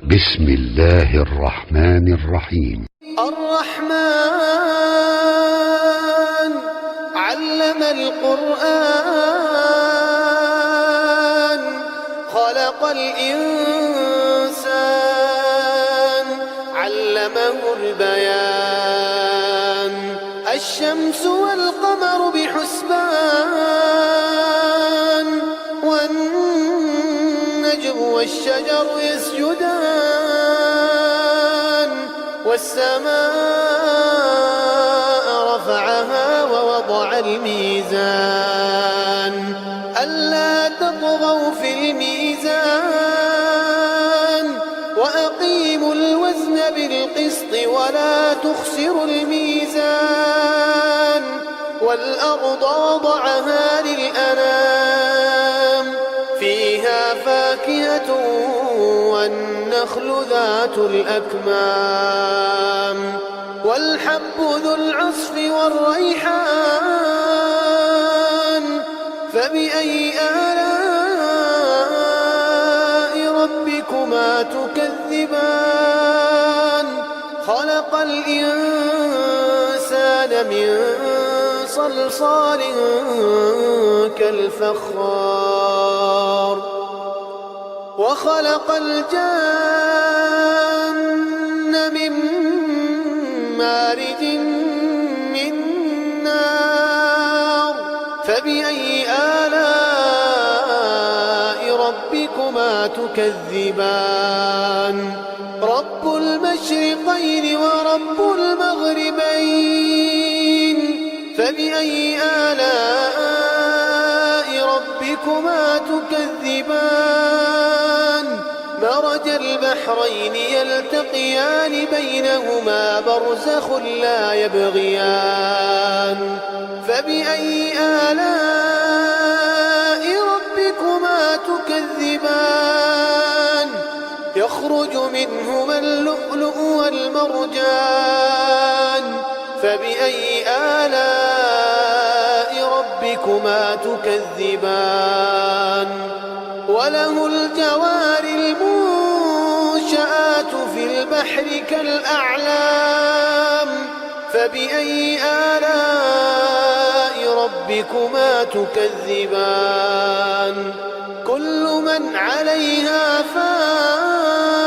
بسم الله الرحمن الرحيم. الرحمن علم القرآن خلق الإنسان علمه البيان الشمس والقمر بحسبان والنجم والشجر يسجدان والسماء رفعها ووضع الميزان ألا تطغوا في الميزان وأقيموا الوزن بالقسط ولا تخسروا الميزان والأرض وضعها للأنام فيها فاكهة والنخل ذات الأكمام والحب ذو العصف والريحان فبأي آلاء ربكما تكذبان خلق الإنسان من صلصال كالفخار وخلق الجن من مارج من نار فبأي آلاء ربكما تكذبان رب المشرقين ورب المغربين فبأي آلاء ربكما تكذبان مرج البحرين يلتقيان بينهما برزخ لا يبغيان فبأي آلاء ربكما تكذبان يخرج منهما اللؤلؤ والمرجان فبأي آلاء ربكما تكذبان وله الجوار المنشآت في البحر كالأعلام فبأي آلاء ربكما تكذبان كل من عليها فان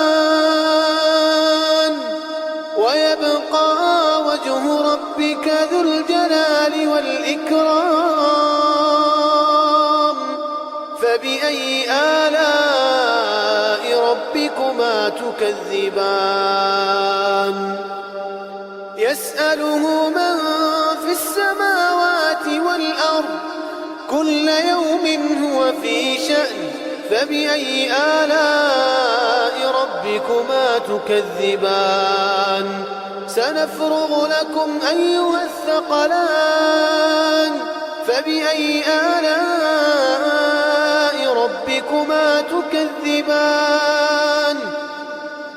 ويبقى وجه ربك ذو الجلال والإكرام فبأي آلاء ربكما تكذبان يسأله من في السماوات والأرض كل يوم هو في شأن فبأي آلاء ربكما تكذبان سنفرغ لكم أيها الثقلان فبأي آلاء ربكما تكذبان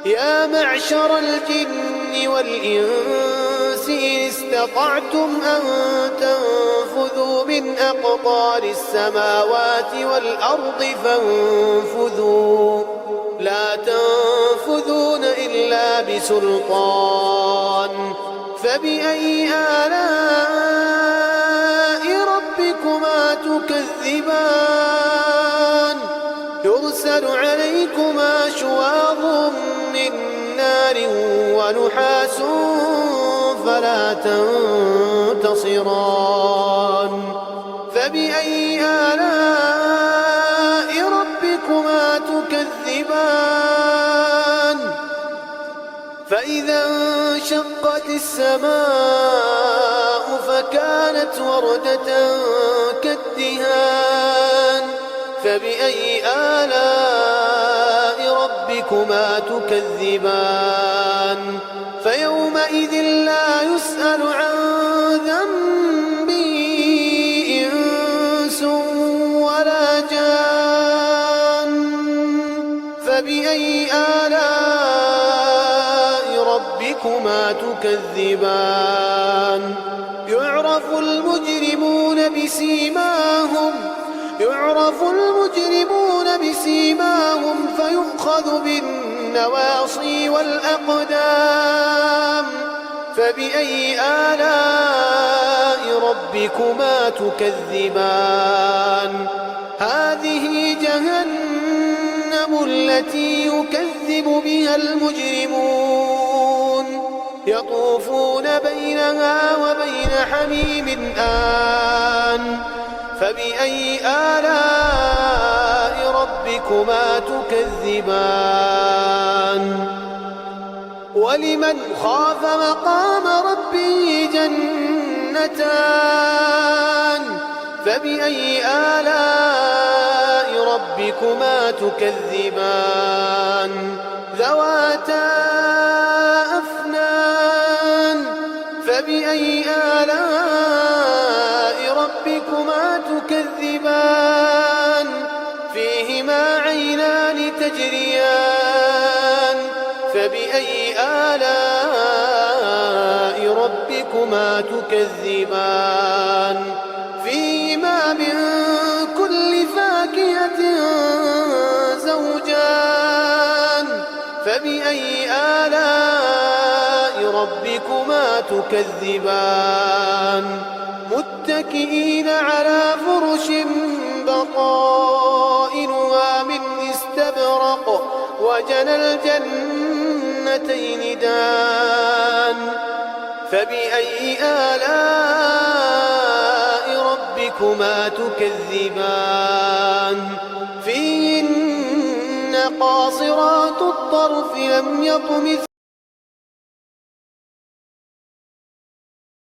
يا معشر الجن والإنس إن استطعتم أن تنفذوا من أقطار السماوات والأرض فانفذوا لا تنفذون إلا بسلطان فبأي آلاء ربكما تكذبان يرسل عليكما شواظ من نار ونحاس فلا تنتصران فبأي آلاء ربكما تكذبان فإذا انشقت السماء فكانت وردة كالدهان فبأي آلاء ربكما تكذبان فيومئذ لا يسأل عن ذنبه إنس ولا جان فبأي آلاء ربكما تكذبان يعرف المجرمون بسيماهم سيماهم فيؤخذ بالنواصي والأقدام فبأي آلاء ربكما تكذبان هذه جهنم التي يكذب بها المجرمون يطوفون بينها وبين حميم آن فبأي آلاء ربكما تكذبان ولمن خاف مقام ربه جنتان فبأي آلاء ربكما تكذبان ذواتا أفنان فبأي آلاء ربكما تكذبان فيهما عينان تجريان فبأي آلاء ربكما تكذبان فيهما من كل فاكهة زوجان فبأي آلاء ربكما تكذبان متكئين على فرش بطائنها من استبرق وجنى الجنتين دان فبأي آلاء ربكما تكذبان فيهن قاصرات الطرف لم يطمث